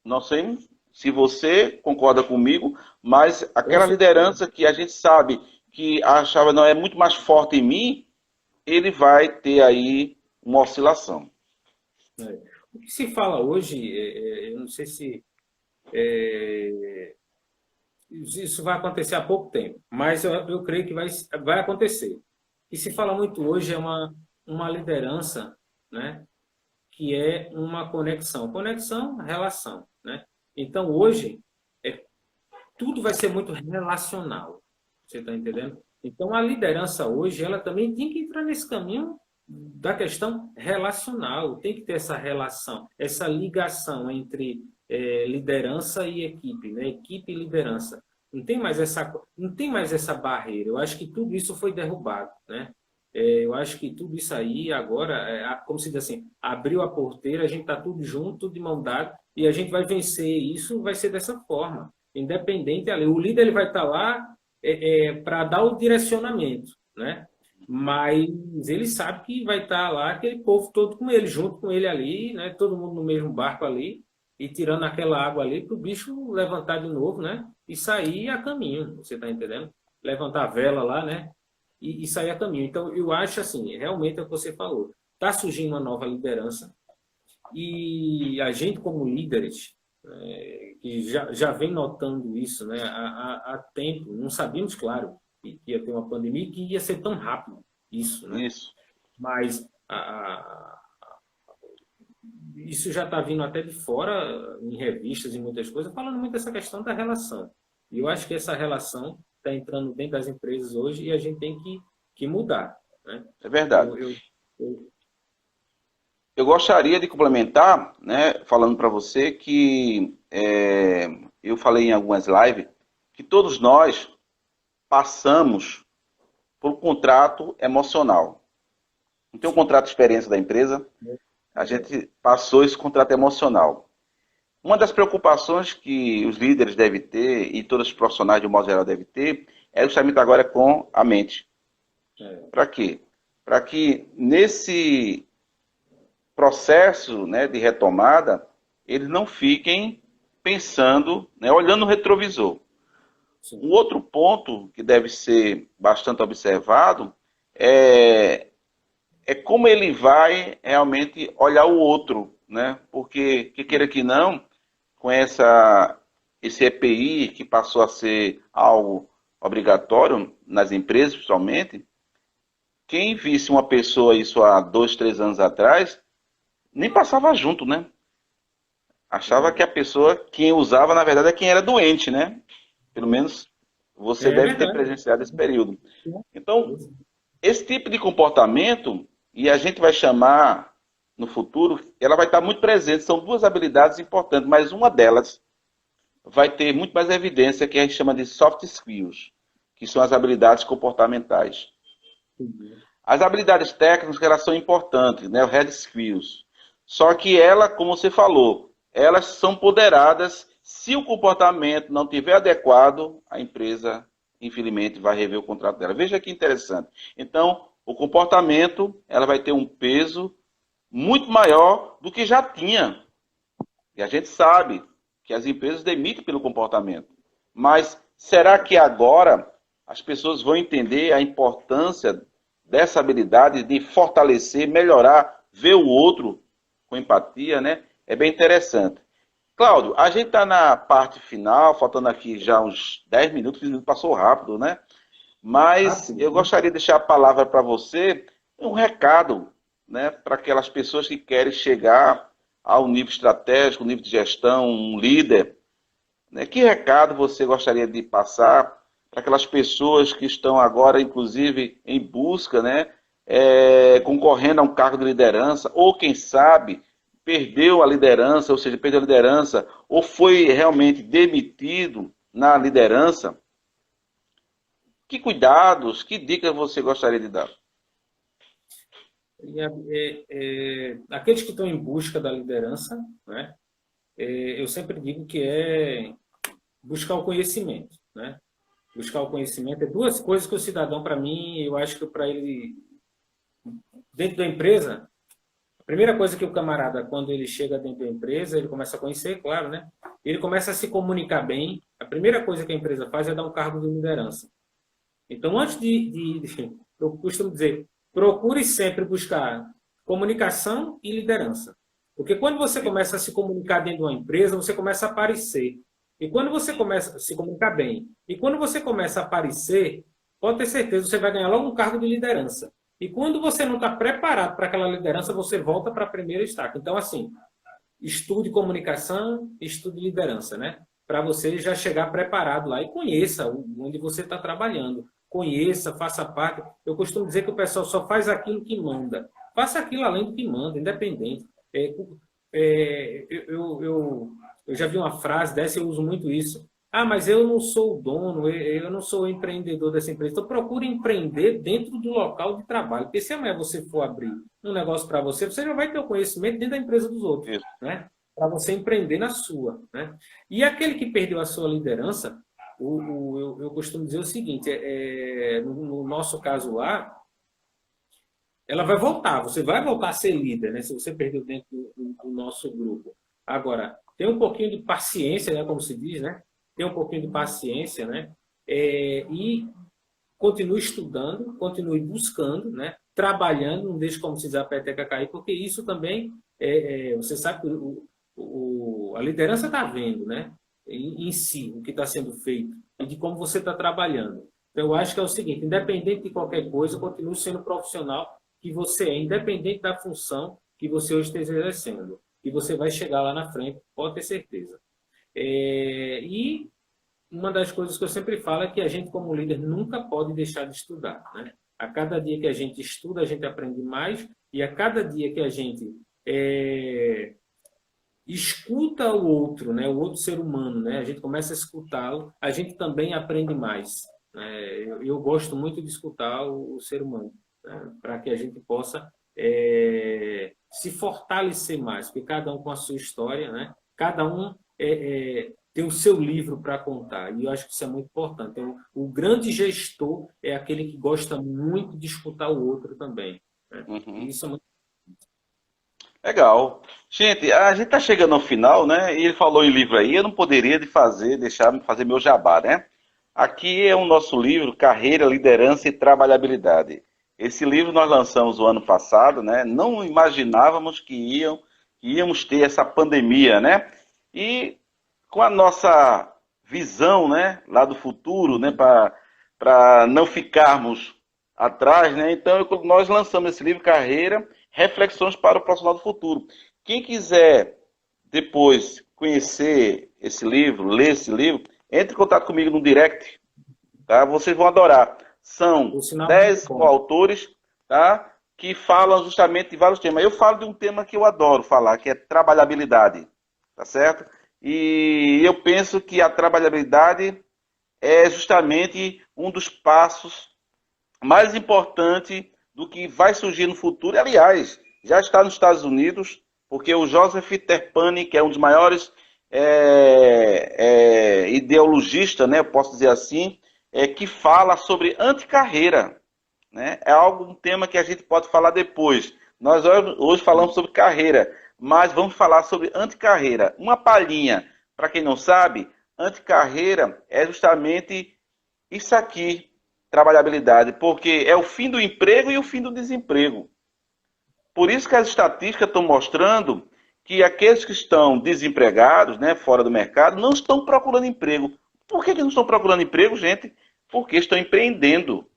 Não sei se você concorda comigo, mas aquela liderança que a gente sabe que achava não é muito mais forte em mim, ele vai ter aí uma oscilação. O que se fala hoje, eu não sei se isso vai acontecer há pouco tempo, mas eu creio que vai acontecer. O que se fala muito hoje é uma liderança, né, que é uma conexão. Conexão, relação, né? Então, hoje, tudo vai ser muito relacional. Você está entendendo? Então, a liderança hoje, ela também tem que entrar nesse caminho da questão relacional. Tem que ter essa relação, essa ligação entre liderança e equipe, né? Equipe e liderança. Não tem mais essa barreira. Eu acho que tudo isso foi derrubado, né? Eu acho que tudo isso aí agora, como se diz assim, abriu a porteira, a gente está tudo junto, tudo de mão dada, e a gente vai vencer. Isso vai ser dessa forma. Independente, o líder ele vai estar lá para dar o direcionamento, né? Mas ele sabe que vai estar lá aquele povo todo com ele, junto com ele ali, né? Todo mundo no mesmo barco ali, e tirando aquela água ali para o bicho levantar de novo, né? E sair a caminho, você está entendendo? Levantar a vela lá, né? E sair a caminho. Então, eu acho assim, realmente é o que você falou. Está surgindo uma nova liderança e a gente, como líderes, que já vem notando isso, né, há tempo, não sabíamos, claro, que ia ter uma pandemia e que ia ser tão rápido isso, né? Isso. Mas isso já está vindo até de fora, em revistas e muitas coisas, falando muito dessa questão da relação. E eu acho que essa relação está entrando dentro das empresas hoje e a gente tem que mudar, né? É verdade. Eu gostaria de complementar, né, falando para você que eu falei em algumas lives que todos nós passamos por um contrato emocional. Não tem um contrato de experiência da empresa? A gente passou esse contrato emocional. Uma das preocupações que os líderes devem ter, e todos os profissionais de um modo geral devem ter, é justamente agora com a mente. Para quê? Para que nesse processo, né, de retomada, eles não fiquem pensando, né, olhando no retrovisor. Sim. Um outro ponto que deve ser bastante observado é como ele vai realmente olhar o outro, né? Porque, que queira que não, com esse EPI que passou a ser algo obrigatório nas empresas, principalmente, quem visse uma pessoa isso há 2, 3 anos atrás, nem passava junto, né? Achava que a pessoa, quem usava, na verdade, é quem era doente, né? Pelo menos você deve ter presenciado esse período. Então, esse tipo de comportamento, e a gente vai chamar no futuro, ela vai estar muito presente. São duas habilidades importantes, mas uma delas vai ter muito mais evidência, que a gente chama de soft skills, que são as habilidades comportamentais. As habilidades técnicas, elas são importantes, né? Os hard skills. Só que ela, como você falou, elas são ponderadas. Se o comportamento não estiver adequado, a empresa, infelizmente, vai rever o contrato dela. Veja que interessante. Então, o comportamento, ela vai ter um peso muito maior do que já tinha. E a gente sabe que as empresas demitem pelo comportamento. Mas será que agora as pessoas vão entender a importância dessa habilidade de fortalecer, melhorar, ver o outro com empatia, né? É bem interessante. Cláudio, a gente está na parte final, faltando aqui já uns 10 minutos, 15 minutos passou rápido, né? Mas eu gostaria de deixar a palavra para você, um recado, né, para aquelas pessoas que querem chegar ao nível estratégico, nível de gestão, um líder. Né? Que recado você gostaria de passar para aquelas pessoas que estão agora, inclusive, em busca, né, concorrendo a um cargo de liderança, ou quem sabe perdeu a liderança, ou seja, perdeu a liderança, ou foi realmente demitido na liderança? Que cuidados, que dicas você gostaria de dar? Aqueles que estão em busca da liderança, né, eu sempre digo que é buscar o conhecimento. Né? Buscar o conhecimento é duas coisas que o cidadão, para mim, eu acho que para ele, dentro da empresa, a primeira coisa que o camarada, quando ele chega dentro da empresa, ele começa a conhecer, claro, né? Ele começa a se comunicar bem. A primeira coisa que a empresa faz é dar um cargo de liderança. Então, antes eu costumo dizer, procure sempre buscar comunicação e liderança. Porque quando você começa a se comunicar dentro de uma empresa, você começa a aparecer. E quando você começa a se comunicar bem, e quando você começa a aparecer, pode ter certeza, você vai ganhar logo um cargo de liderança. E quando você não está preparado para aquela liderança, você volta para a primeira estaca. Então, assim, estude comunicação, estude liderança, né? Para você já chegar preparado lá e conheça onde você está trabalhando. Conheça, faça parte. Eu costumo dizer que o pessoal só faz aquilo que manda. Faça aquilo além do que manda, independente. Eu já vi uma frase dessa, eu uso muito isso. Ah, mas eu não sou o dono, eu não sou o empreendedor dessa empresa. Então, procure empreender dentro do local de trabalho. Porque se amanhã você for abrir um negócio para você, você já vai ter o conhecimento dentro da empresa dos outros. Né? Para você empreender na sua. Né? E aquele que perdeu a sua liderança, eu costumo dizer o seguinte, no nosso caso lá, ela vai voltar, você vai voltar a ser líder, né? Se você perdeu dentro do nosso grupo. Agora, tem um pouquinho de paciência, né? Como se diz, né? Tem um pouquinho de paciência, né? E continue estudando, continue buscando, né? Trabalhando, não deixe, como se diz, a peteca cair, porque isso também, você sabe que a liderança está vendo, né? Em si, o que está sendo feito e de como você está trabalhando. Então, eu acho que é o seguinte, independente de qualquer coisa, continue sendo profissional que você é, independente da função que você hoje esteja exercendo. E você vai chegar lá na frente, pode ter certeza. E uma das coisas que eu sempre falo é que a gente, como líder, nunca pode deixar de estudar. Né? A cada dia que a gente estuda, a gente aprende mais, e a cada dia que a gente escuta o outro, né? O outro ser humano, né? A gente começa a escutá-lo, a gente também aprende mais. Eu gosto muito de escutar o ser humano, né? Para que a gente possa se fortalecer mais, porque cada um com a sua história, né? Cada um tem o seu livro para contar, e eu acho que isso é muito importante. Então, o grande gestor é aquele que gosta muito de escutar o outro também. Né? Uhum. E isso é muito legal. Gente, a gente está chegando ao final, né? E ele falou em livro aí, eu não poderia deixar de fazer meu jabá, né? Aqui é o nosso livro, Carreira, Liderança e Trabalhabilidade. Esse livro nós lançamos o ano passado, né? Não imaginávamos que íamos ter essa pandemia, né? E com a nossa visão, né, lá do futuro, né, para não ficarmos atrás, né? Então nós lançamos esse livro, Carreira, Reflexões para o Profissional do Futuro. Quem quiser depois conhecer esse livro, ler esse livro, entre em contato comigo no direct, tá? Vocês vão adorar. São 10 coautores, tá? que falam justamente de vários temas. Eu falo de um tema que eu adoro falar, que é trabalhabilidade, tá certo? E eu penso que a trabalhabilidade é justamente um dos passos mais importantes do que vai surgir no futuro. E, aliás, já está nos Estados Unidos, porque o Joseph Terpani, que é um dos maiores ideologistas, né, eu posso dizer assim, que fala sobre anticarreira. Né? É um tema que a gente pode falar depois. Nós hoje falamos sobre carreira, mas vamos falar sobre anticarreira. Uma palhinha, para quem não sabe, anticarreira é justamente isso aqui, trabalhabilidade, porque é o fim do emprego e o fim do desemprego. Por isso que as estatísticas estão mostrando que aqueles que estão desempregados, né, fora do mercado, não estão procurando emprego. Por que não estão procurando emprego, gente? Porque estão empreendendo.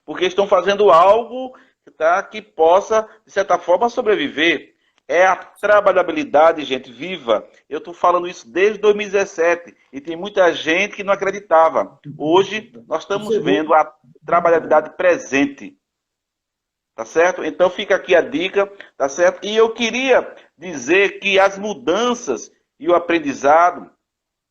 Porque estão fazendo algo, tá, que possa, de certa forma, sobreviver. É a trabalhabilidade, gente, viva. Eu estou falando isso desde 2017 e tem muita gente que não acreditava. Hoje, nós estamos vendo a trabalhabilidade presente. Tá certo? Então fica aqui a dica, tá certo? E eu queria dizer que as mudanças e o aprendizado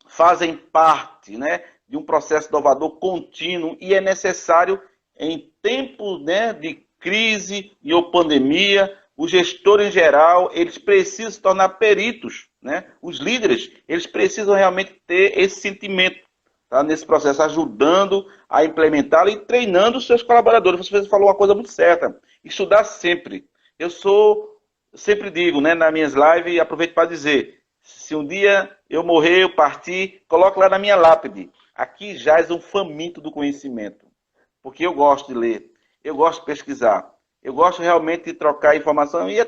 fazem parte, né, de um processo inovador contínuo e é necessário em tempos, né, de crise e ou pandemia, os gestores em geral, eles precisam se tornar peritos, né? Os líderes, eles precisam realmente ter esse sentimento, tá, nesse processo, ajudando a implementá-lo e treinando os seus colaboradores. Você falou uma coisa muito certa, estudar sempre. Eu sempre digo, né, nas minhas lives, e aproveito para dizer, se um dia eu morrer, eu partir, coloque lá na minha lápide, aqui jaz um faminto do conhecimento. Porque eu gosto de ler, eu gosto de pesquisar, eu gosto realmente de trocar informação e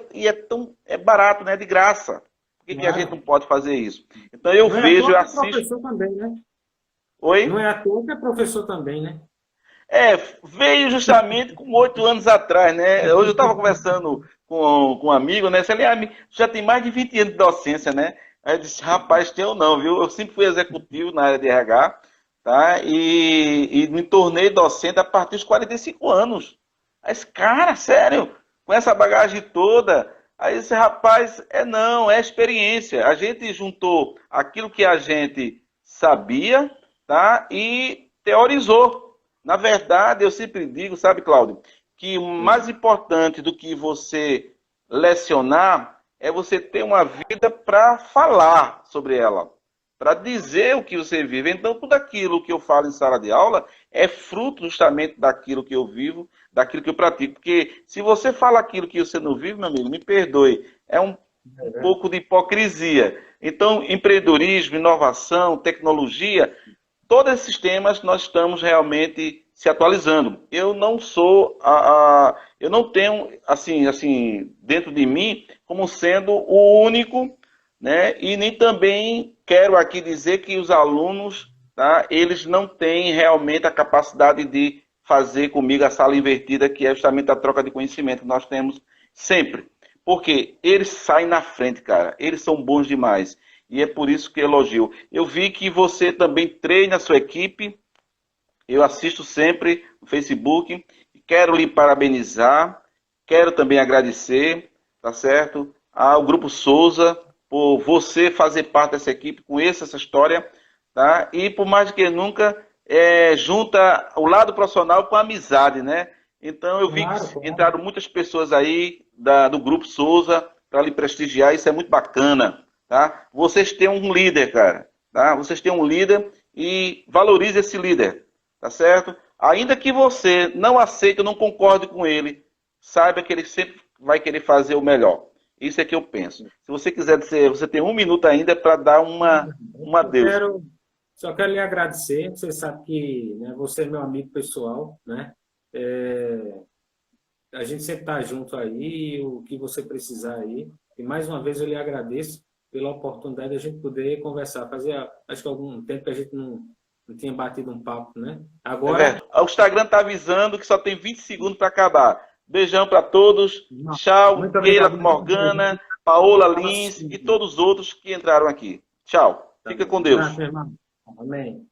é barato, né? De graça. Por que a gente não pode fazer isso? Então eu vejo, eu assisto. É professor também, né? Oi? Não é à toa que é professor também, né? Veio justamente com 8 anos atrás, né? Hoje eu estava conversando com um amigo, né? Ele já tem mais de 20 anos de docência, né? Aí eu disse, rapaz, tem ou não, viu? Eu sempre fui executivo na área de RH. Tá? E me tornei docente a partir dos 45 anos. Aí esse cara, sério, com essa bagagem toda, aí esse rapaz, não, é experiência. A gente juntou aquilo que a gente sabia, tá? E teorizou. Na verdade, eu sempre digo, sabe, Cláudio, que o mais importante do que você lecionar é você ter uma vida para falar sobre ela, para dizer o que você vive. Então, tudo aquilo que eu falo em sala de aula é fruto justamente daquilo que eu vivo, daquilo que eu pratico. Porque se você fala aquilo que você não vive, meu amigo, me perdoe, é um pouco de hipocrisia. Então, empreendedorismo, inovação, tecnologia, todos esses temas nós estamos realmente se atualizando. Eu não sou, eu não tenho, assim, dentro de mim, como sendo o único, né? E nem também quero aqui dizer que os alunos, tá, eles não têm realmente a capacidade de fazer comigo a sala invertida, que é justamente a troca de conhecimento que nós temos sempre. Porque eles saem na frente, cara. Eles são bons demais. E é por isso que elogio. Eu vi que você também treina a sua equipe. Eu assisto sempre no Facebook. Quero lhe parabenizar. Quero também agradecer, tá certo, ao Grupo Souza, por você fazer parte dessa equipe, conheça essa história, tá? E por mais que nunca, junta o lado profissional com a amizade, né? Então eu vi que entraram muitas pessoas aí do Grupo Souza para lhe prestigiar, isso é muito bacana, tá? Vocês têm um líder, cara, tá? Vocês têm um líder e valorize esse líder, tá certo? Ainda que você não aceite ou não concorde com ele, saiba que ele sempre vai querer fazer o melhor. Isso é que eu penso. Se você quiser dizer, você tem 1 minuto ainda para dar uma adeus. Só quero lhe agradecer. Você sabe que, né, você é meu amigo pessoal, né? A gente sempre está junto aí, o que você precisar aí. E mais uma vez eu lhe agradeço pela oportunidade de a gente poder conversar. Fazia, acho que algum tempo que a gente não tinha batido um papo, né? Agora. O Instagram está avisando que só tem 20 segundos para acabar. Beijão para todos. Tchau, Keila Morgana, Paola Lins e todos os outros que entraram aqui. Tchau. Fica com Deus. Amém.